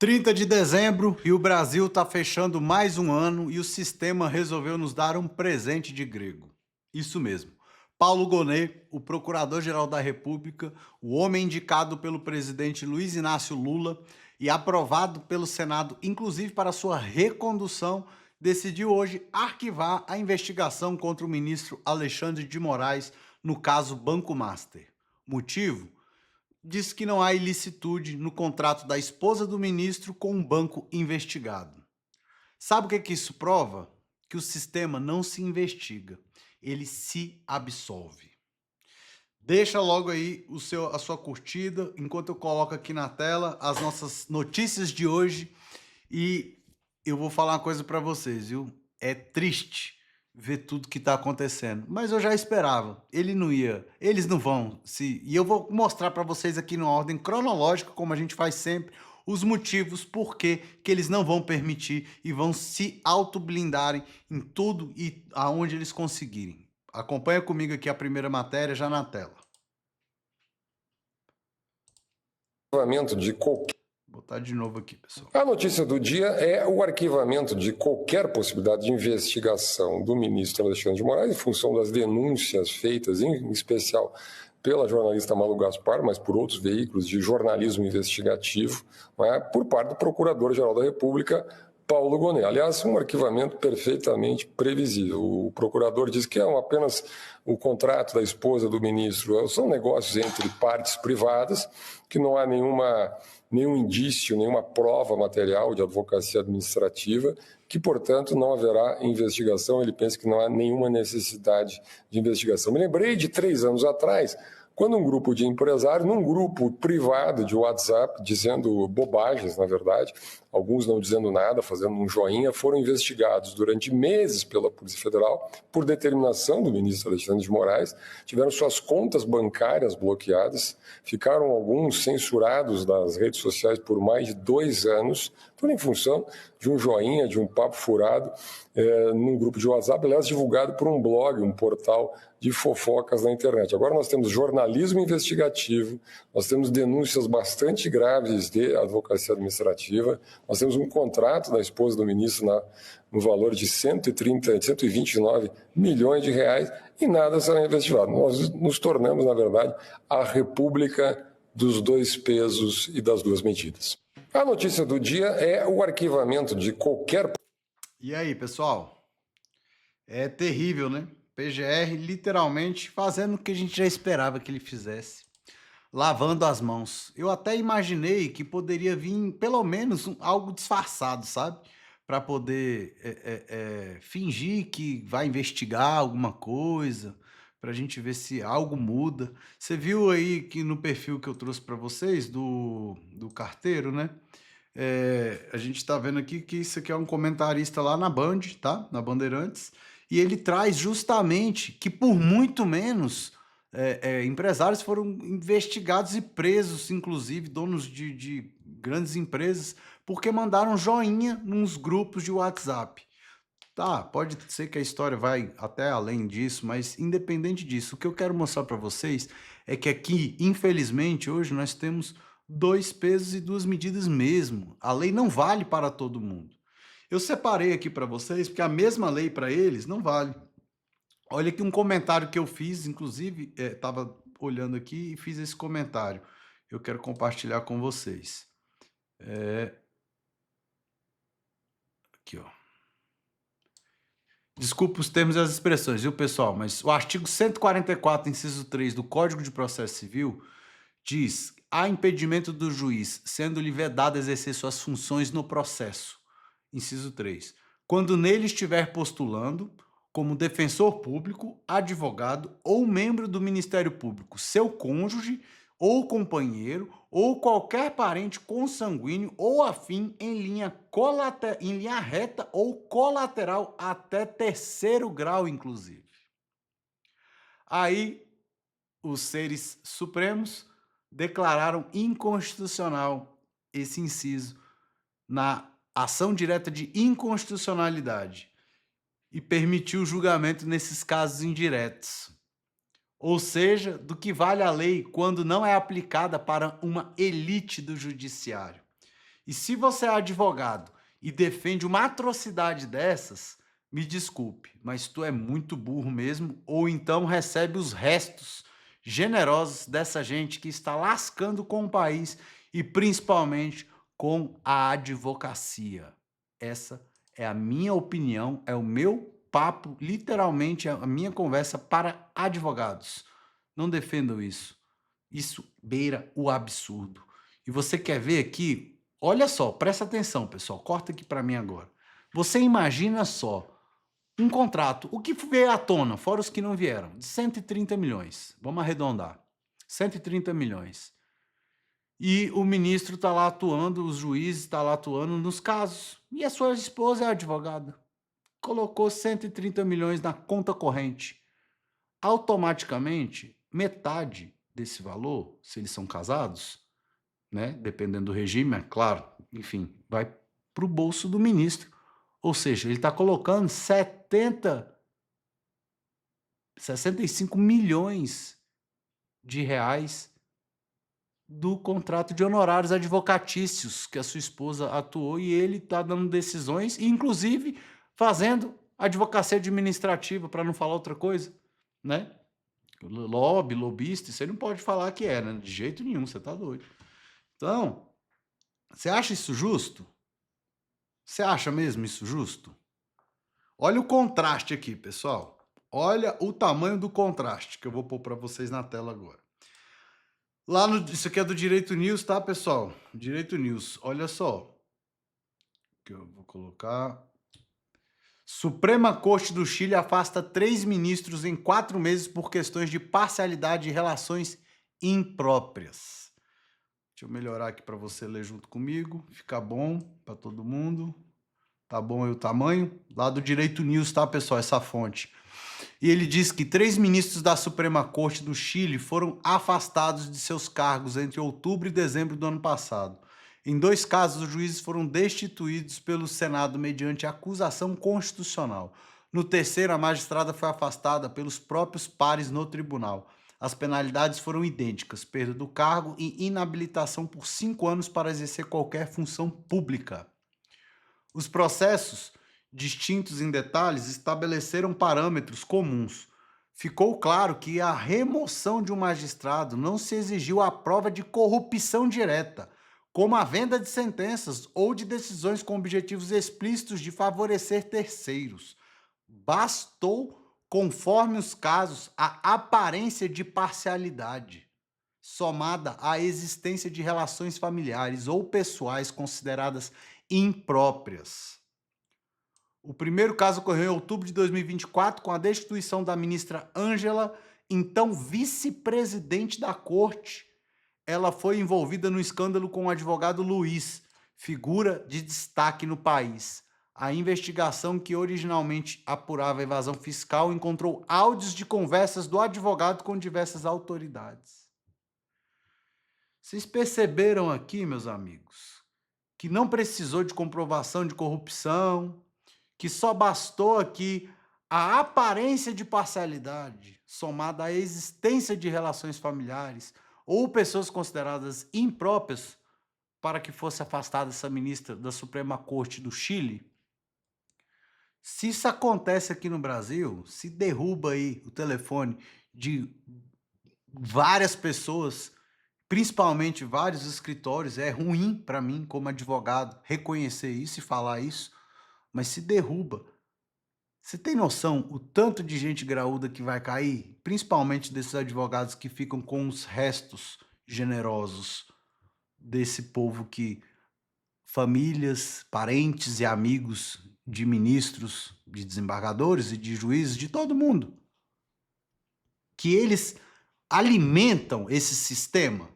30 de dezembro e o Brasil está fechando mais um ano e o sistema resolveu nos dar um presente de grego. Isso mesmo. Paulo Gonet, o Procurador-Geral da República, o homem indicado pelo presidente Luiz Inácio Lula e aprovado pelo Senado, inclusive para sua recondução, decidiu hoje arquivar a investigação contra o ministro Alexandre de Moraes no caso Banco Master. Motivo? Diz que não há ilicitude no contrato da esposa do ministro com um banco investigado. Sabe o que isso prova? Que o sistema não se investiga, ele se absolve. Deixa logo aí a sua curtida, enquanto eu coloco aqui na tela as nossas notícias de hoje e eu vou falar uma coisa para vocês, viu? É triste ver tudo que está acontecendo, mas eu já esperava. Eles não vão se, e eu vou mostrar para vocês aqui numa ordem cronológica, como a gente faz sempre, os motivos por que eles não vão permitir e vão se autoblindarem em tudo e aonde eles conseguirem. Acompanha comigo aqui a primeira matéria já na tela. De qualquer... Vou botar de novo aqui, pessoal. A notícia do dia é o arquivamento de qualquer possibilidade de investigação do ministro Alexandre de Moraes, em função das denúncias feitas, em especial pela jornalista Malu Gaspar, mas por outros veículos de jornalismo investigativo, por parte do Procurador-Geral da República, Paulo Gonet. Aliás, um arquivamento perfeitamente previsível. O procurador diz que é apenas o contrato da esposa do ministro, são negócios entre partes privadas, que não há nenhum indício, nenhuma prova material de advocacia administrativa, que, portanto, não haverá investigação. Ele pensa que não há nenhuma necessidade de investigação. Me lembrei de 3 anos atrás, quando um grupo de empresários, num grupo privado de WhatsApp, dizendo bobagens, na verdade, alguns não dizendo nada, fazendo um joinha, foram investigados durante meses pela Polícia Federal por determinação do ministro Alexandre de Moraes, tiveram suas contas bancárias bloqueadas, ficaram alguns censurados das redes sociais por mais de 2 anos, tudo em função de um joinha, de um papo furado, num grupo de WhatsApp, aliás, divulgado por um blog, um portal de fofocas na internet. Agora nós temos jornalismo investigativo, nós temos denúncias bastante graves de advocacia administrativa, nós temos um contrato da esposa do ministro no valor de 129 milhões de reais e nada será investigado. Nós nos tornamos, na verdade, a república dos 2 pesos e das 2 medidas. A notícia do dia é o arquivamento de qualquer... E aí, pessoal? É terrível, né? PGR literalmente fazendo o que a gente já esperava que ele fizesse. Lavando as mãos. Eu até imaginei que poderia vir pelo menos algo disfarçado, sabe? Para poder fingir que vai investigar alguma coisa, para a gente ver se algo muda. Você viu aí que no perfil que eu trouxe para vocês, do carteiro, né? A gente está vendo aqui que isso aqui é um comentarista lá na Band, tá? Na Bandeirantes. E ele traz justamente que por muito menos empresários foram investigados e presos, inclusive donos de grandes empresas, porque mandaram joinha nos grupos de WhatsApp. Tá, pode ser que a história vai até além disso, mas independente disso, o que eu quero mostrar para vocês é que aqui, infelizmente, hoje nós temos 2 pesos e 2 medidas mesmo. A lei não vale para todo mundo. Eu separei aqui para vocês, porque a mesma lei para eles não vale. Olha aqui um comentário que eu fiz, inclusive, estava olhando aqui e fiz esse comentário. Eu quero compartilhar com vocês. Aqui, ó. Desculpa os termos e as expressões, viu, pessoal? Mas o artigo 144, inciso 3 do Código de Processo Civil diz: há impedimento do juiz, sendo-lhe vedado exercer suas funções no processo. Inciso 3. Quando nele estiver postulando, como defensor público, advogado ou membro do Ministério Público, seu cônjuge ou companheiro ou qualquer parente consanguíneo ou afim em linha reta ou colateral até 3º grau, inclusive. Aí, os seres supremos declararam inconstitucional esse inciso na ação direta de inconstitucionalidade e permitiu o julgamento nesses casos indiretos. Ou seja, do que vale a lei quando não é aplicada para uma elite do judiciário. E se você é advogado e defende uma atrocidade dessas, me desculpe, mas tu é muito burro mesmo, ou então recebe os restos generosos dessa gente que está lascando com o país e principalmente com a advocacia. Essa é a minha opinião, é o meu papo, literalmente a minha conversa para advogados. Não defendam isso. Isso beira o absurdo. E você quer ver aqui? Olha só, presta atenção, pessoal. Corta aqui para mim agora. Você imagina só um contrato, o que veio à tona, fora os que não vieram, de 130 milhões. Vamos arredondar. 130 milhões. E o ministro está lá atuando, os juízes estão lá atuando nos casos. E a sua esposa é advogada. Colocou 130 milhões na conta corrente. Automaticamente, metade desse valor, se eles são casados, né, dependendo do regime, é claro, enfim, vai para o bolso do ministro. Ou seja, ele está colocando 65 milhões de reais do contrato de honorários advocatícios que a sua esposa atuou e ele está dando decisões, inclusive fazendo advocacia administrativa, para não falar outra coisa, né? Lobista, isso aí não pode falar que é, né? De jeito nenhum, você tá doido. Então, você acha isso justo? Você acha mesmo isso justo? Olha o contraste aqui, pessoal. Olha o tamanho do contraste que eu vou pôr para vocês na tela agora. Lá no, isso aqui é do Direito News, tá, pessoal? Direito News, olha só. Que eu vou colocar. Suprema Corte do Chile afasta 3 ministros em 4 meses por questões de parcialidade e relações impróprias. Deixa eu melhorar aqui para você ler junto comigo. Fica bom para todo mundo. Tá bom aí o tamanho? Lá do Direito News, tá, pessoal? Essa fonte. E ele diz que 3 ministros da Suprema Corte do Chile foram afastados de seus cargos entre outubro e dezembro do ano passado. Em 2 casos, os juízes foram destituídos pelo Senado mediante acusação constitucional. No terceiro, a magistrada foi afastada pelos próprios pares no tribunal. As penalidades foram idênticas: perda do cargo e inabilitação por 5 anos para exercer qualquer função pública. Os processos, distintos em detalhes, estabeleceram parâmetros comuns. Ficou claro que a remoção de um magistrado não se exigiu a prova de corrupção direta, como a venda de sentenças ou de decisões com objetivos explícitos de favorecer terceiros. Bastou, conforme os casos, a aparência de parcialidade, somada à existência de relações familiares ou pessoais consideradas impróprias. O primeiro caso ocorreu em outubro de 2024, com a destituição da ministra Ângela, então vice-presidente da corte. Ela foi envolvida no escândalo com o advogado Luiz, figura de destaque no país. A investigação, que originalmente apurava evasão fiscal, encontrou áudios de conversas do advogado com diversas autoridades. Vocês perceberam aqui, meus amigos, que não precisou de comprovação de corrupção, que só bastou aqui a aparência de parcialidade, somada à existência de relações familiares ou pessoas consideradas impróprias para que fosse afastada essa ministra da Suprema Corte do Chile? Se isso acontece aqui no Brasil, se derruba aí o telefone de várias pessoas, principalmente vários escritórios, é ruim para mim, como advogado, reconhecer isso e falar isso, mas se derruba. Você tem noção o tanto de gente graúda que vai cair? Principalmente desses advogados que ficam com os restos generosos desse povo que famílias, parentes e amigos de ministros, de desembargadores e de juízes, de todo mundo, que eles alimentam esse sistema.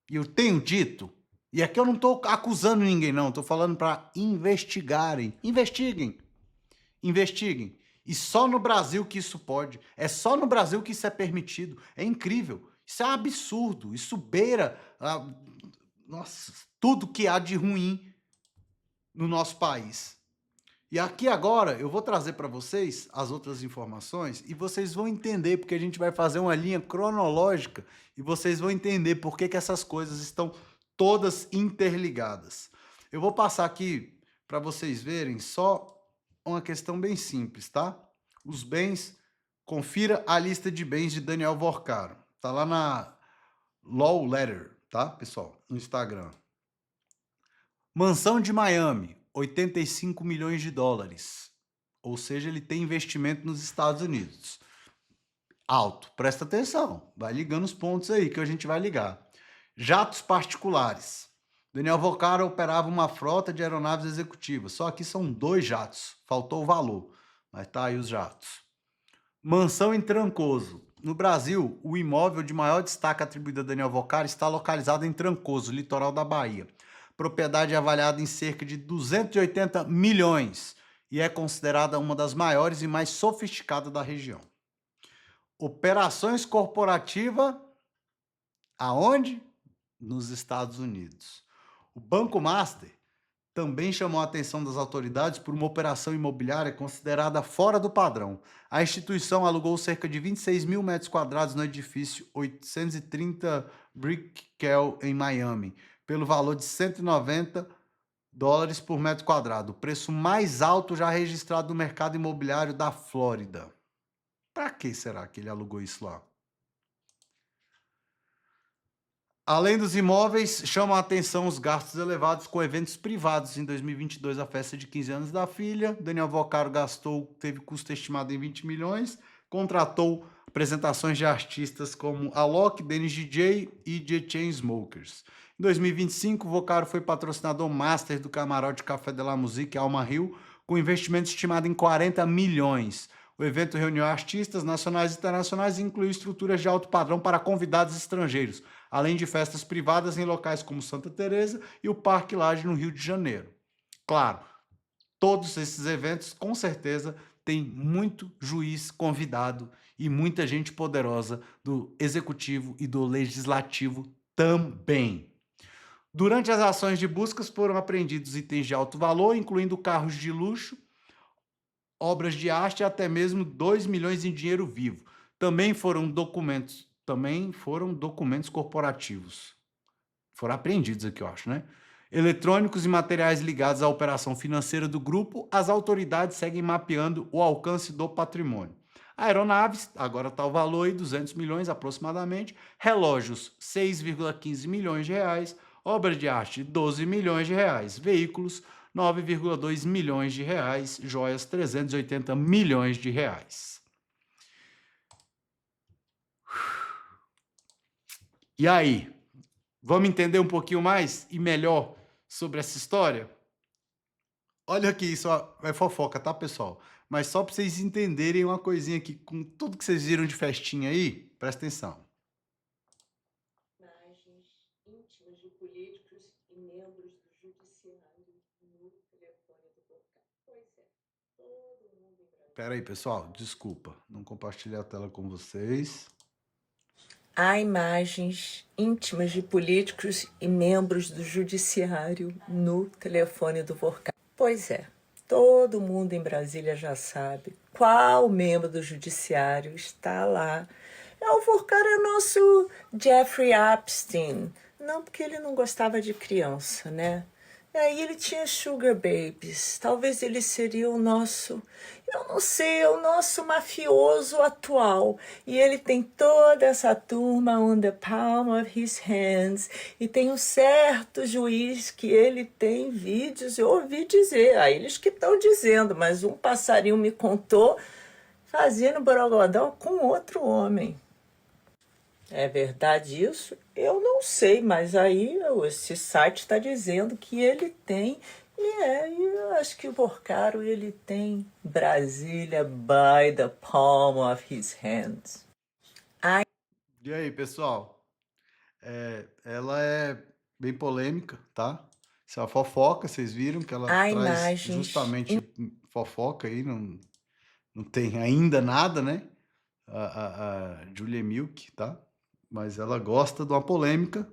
E eu tenho dito, e aqui eu não estou acusando ninguém não, estou falando para investigarem. Investiguem. E só no Brasil que isso pode. É só no Brasil que isso é permitido. É incrível. Isso é um absurdo. Isso beira tudo que há de ruim no nosso país. E aqui agora eu vou trazer para vocês as outras informações e vocês vão entender, porque a gente vai fazer uma linha cronológica e vocês vão entender por que essas coisas estão todas interligadas. Eu vou passar aqui para vocês verem só uma questão bem simples, tá? Os bens, confira a lista de bens de Daniel Vorcaro. Tá lá na Law Letter, tá, pessoal? No Instagram. Mansão de Miami, 85 milhões de dólares. Ou seja, ele tem investimento nos Estados Unidos. Alto, presta atenção. Vai ligando os pontos aí que a gente vai ligar. Jatos particulares. Daniel Vorcaro operava uma frota de aeronaves executivas. Só que são 2 jatos. Faltou o valor. Mas tá aí os jatos. Mansão em Trancoso. No Brasil, o imóvel de maior destaque atribuído a Daniel Vorcaro está localizado em Trancoso, litoral da Bahia. Propriedade avaliada em cerca de 280 milhões e é considerada uma das maiores e mais sofisticadas da região. Operações corporativas, aonde? Nos Estados Unidos. O Banco Master também chamou a atenção das autoridades por uma operação imobiliária considerada fora do padrão. A instituição alugou cerca de 26 mil metros quadrados no edifício 830 Brickell, em Miami, pelo valor de 190 dólares por metro quadrado, o preço mais alto já registrado no mercado imobiliário da Flórida. Para que será que ele alugou isso lá? Além dos imóveis, chamam a atenção os gastos elevados com eventos privados. Em 2022, a festa de 15 anos da filha. Daniel Vorcaro teve custo estimado em 20 milhões, contratou apresentações de artistas como Alok, Dennis DJ e The Chainsmokers. Em 2025, Vorcaro foi patrocinador master do camarote Café de la Musique Alma Rio, com investimento estimado em 40 milhões. O evento reuniu artistas nacionais e internacionais e incluiu estruturas de alto padrão para convidados estrangeiros, além de festas privadas em locais como Santa Teresa e o Parque Lage, no Rio de Janeiro. Claro, todos esses eventos, com certeza, tem muito juiz convidado e muita gente poderosa do executivo e do legislativo também. Durante as ações de buscas foram apreendidos itens de alto valor, incluindo carros de luxo, obras de arte e até mesmo 2 milhões em dinheiro vivo. Também foram documentos corporativos. Foram apreendidos aqui, eu acho, né? Eletrônicos e materiais ligados à operação financeira do grupo, as autoridades seguem mapeando o alcance do patrimônio. Aeronaves, agora está o valor aí, 200 milhões aproximadamente. Relógios, 6,15 milhões de reais. Obras de arte, 12 milhões de reais. Veículos, 9,2 milhões de reais. Joias, 380 milhões de reais. E aí? Vamos entender um pouquinho mais e melhor sobre essa história? Olha aqui, isso é fofoca, tá, pessoal? Mas só para vocês entenderem uma coisinha aqui, com tudo que vocês viram de festinha aí, presta atenção. Imagens íntimas de políticos e membros do judiciário no telefone do Vorcaro. Pois é, todo mundo em Brasília. Pera aí, pessoal, desculpa, não compartilhei a tela com vocês. Há imagens íntimas de políticos e membros do judiciário no telefone do Vorcaro. Pois é, todo mundo em Brasília já sabe qual membro do judiciário está lá. O Vorcaro é o nosso Jeffrey Epstein. Não porque ele não gostava de criança, né? Aí ele tinha sugar babies. Talvez ele seria o nosso, eu não sei, o nosso mafioso atual. E ele tem toda essa turma on the palm of his hands. E tem um certo juiz que ele tem vídeos, eu ouvi dizer, a eles que estão dizendo, mas um passarinho me contou, fazendo borogodó com outro homem. É verdade isso? Eu não sei, mas aí esse site está dizendo que ele tem, e eu acho que o Vorcaro ele tem Brasília by the palm of his hands. E aí, pessoal? Ela é bem polêmica, tá? Isso é uma fofoca, vocês viram que ela traz justamente fofoca aí, não tem ainda nada, né? A Julia Milk, tá? Mas ela gosta de uma polêmica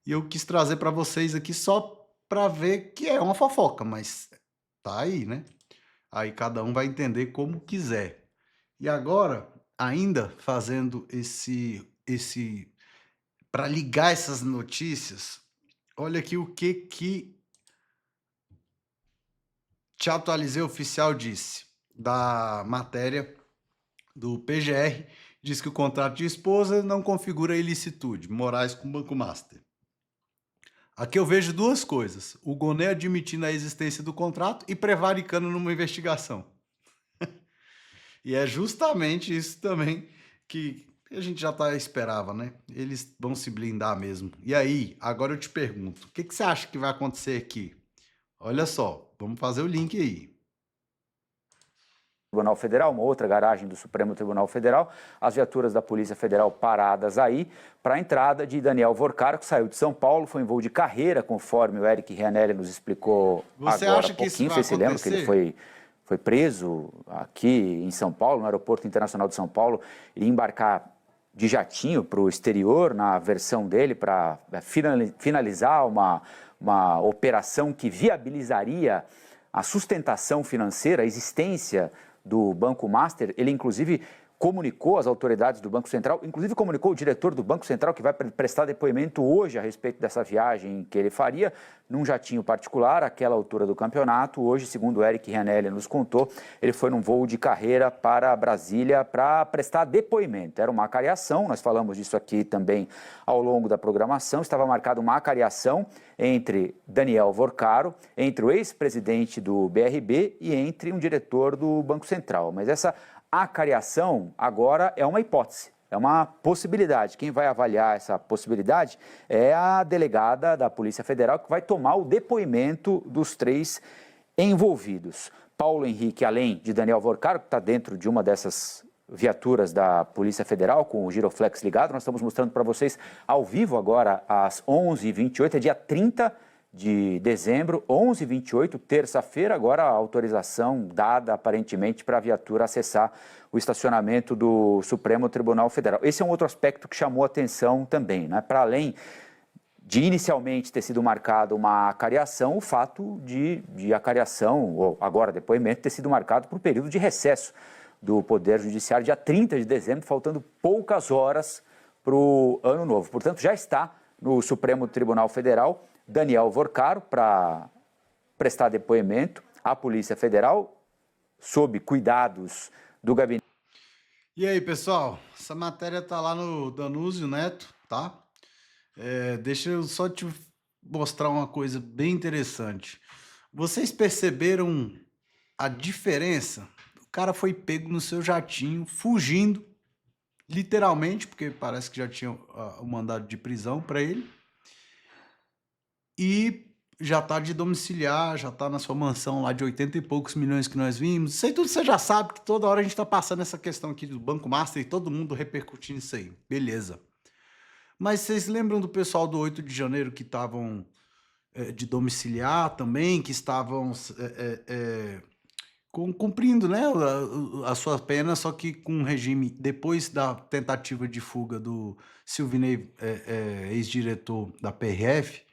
e eu quis trazer para vocês aqui só para ver que é uma fofoca, mas tá aí, né? Aí cada um vai entender como quiser. E agora, ainda fazendo esse para ligar essas notícias, olha aqui o que Te atualizei oficial disse, da matéria do PGR, diz que o contrato de esposa não configura ilicitude, Moraes com o Banco Master. Aqui eu vejo duas coisas, o Gonê admitindo a existência do contrato e prevaricando numa investigação. E é justamente isso também que a gente já esperava, né? Eles vão se blindar mesmo. E aí, agora eu te pergunto, o que você acha que vai acontecer aqui? Olha só, vamos fazer o link aí. Tribunal Federal, uma outra garagem do Supremo Tribunal Federal, as viaturas da Polícia Federal paradas aí para a entrada de Daniel Vorcaro, que saiu de São Paulo, foi em voo de carreira, conforme o Eric Rianelli nos explicou Você agora acha há que isso pouquinho. vai Vocês se lembram que ele acontecer? foi preso aqui em São Paulo, no Aeroporto Internacional de São Paulo, e embarcar de jatinho para o exterior, na versão dele, para finalizar uma operação que viabilizaria a sustentação financeira, a existência do Banco Master. Ele, inclusive, comunicou às autoridades do Banco Central, inclusive comunicou o diretor do Banco Central, que vai prestar depoimento hoje a respeito dessa viagem que ele faria, num jatinho particular, àquela altura do campeonato. Hoje, segundo o Eric Rianelli nos contou, ele foi num voo de carreira para Brasília para prestar depoimento. Era uma acariação, nós falamos disso aqui também ao longo da programação, estava marcada uma acariação entre Daniel Vorcaro, entre o ex-presidente do BRB e entre um diretor do Banco Central. Mas essa acariação agora é uma hipótese, é uma possibilidade. Quem vai avaliar essa possibilidade é a delegada da Polícia Federal, que vai tomar o depoimento dos três envolvidos. Paulo Henrique, além de Daniel Vorcaro, que está dentro de uma dessas viaturas da Polícia Federal, com o giroflex ligado, nós estamos mostrando para vocês ao vivo agora às 11h28, é dia 30 de dezembro, 11h28, terça-feira, agora a autorização dada aparentemente para a viatura acessar o estacionamento do Supremo Tribunal Federal. Esse é um outro aspecto que chamou atenção também, né? Para além de inicialmente ter sido marcado uma acariação, o fato de acariação, ou agora depoimento, ter sido marcado por um período de recesso do Poder Judiciário, dia 30 de dezembro, faltando poucas horas para o ano novo. Portanto, já está no Supremo Tribunal Federal Daniel Vorcaro para prestar depoimento à Polícia Federal, sob cuidados do gabinete. E aí, pessoal, essa matéria tá lá no Danúzio Neto, tá? Deixa eu só te mostrar uma coisa bem interessante. Vocês perceberam a diferença? O cara foi pego no seu jatinho, fugindo, literalmente, porque parece que já tinha o mandado de prisão para ele. E já tá de domiciliar, já tá na sua mansão lá de 80 e poucos milhões que nós vimos. Isso aí tudo você já sabe que toda hora a gente tá passando essa questão aqui do Banco Master e todo mundo repercutindo isso aí. Beleza. Mas vocês lembram do pessoal do 8 de janeiro que estavam de domiciliar também, que estavam cumprindo, né, a sua pena, só que com um regime, depois da tentativa de fuga do Silvinei, ex-diretor da PRF,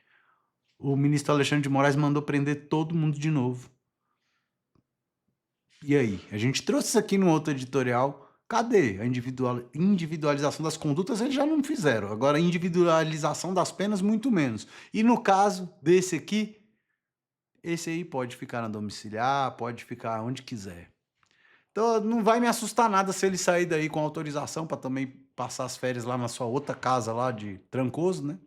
o ministro Alexandre de Moraes mandou prender todo mundo de novo. E aí? A gente trouxe isso aqui no outro editorial. Cadê a individualização das condutas? Eles já não fizeram. Agora, a individualização das penas, muito menos. E no caso desse aqui, esse aí pode ficar na domiciliar, pode ficar onde quiser. Então, não vai me assustar nada se ele sair daí com autorização para também passar as férias lá na sua outra casa lá de Trancoso, né?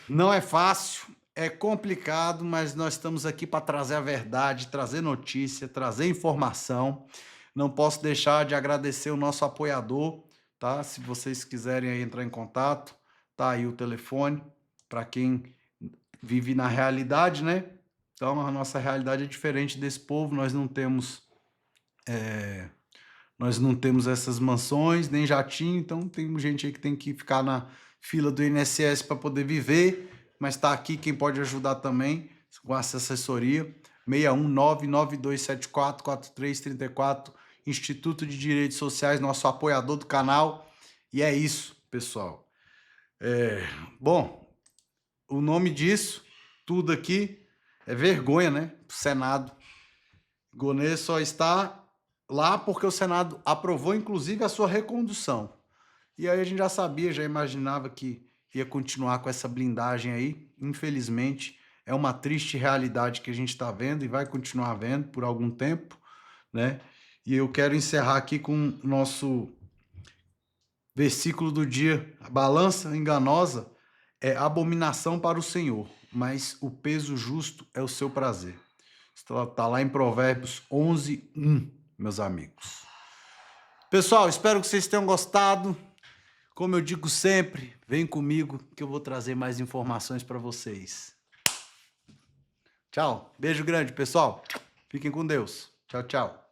Não é fácil, é complicado, mas nós estamos aqui para trazer a verdade, trazer notícia, trazer informação. Não posso deixar de agradecer o nosso apoiador, tá? Se vocês quiserem aí entrar em contato, tá aí o telefone, para quem vive na realidade, né? Então, a nossa realidade é diferente desse povo, nós não temos essas mansões, nem jatinho, então tem gente aí que tem que ficar na fila do INSS para poder viver, mas está aqui quem pode ajudar também com essa assessoria, 61992744334, Instituto de Direitos Sociais, nosso apoiador do canal. E é isso, pessoal. Bom, o nome disso, tudo aqui, é vergonha, né? O Senado. Gonê só está lá porque o Senado aprovou, inclusive, a sua recondução. E aí a gente já sabia, já imaginava que ia continuar com essa blindagem aí. Infelizmente, É uma triste realidade que a gente está vendo e vai continuar vendo por algum tempo, né? E eu quero encerrar aqui com o nosso versículo do dia. A balança enganosa é abominação para o Senhor, mas o peso justo é o seu prazer. Está lá em Provérbios 11:1, meus amigos. Pessoal, espero que vocês tenham gostado. Como eu digo sempre, vem comigo que eu vou trazer mais informações para vocês. Tchau. Beijo grande, pessoal. Fiquem com Deus. Tchau, tchau.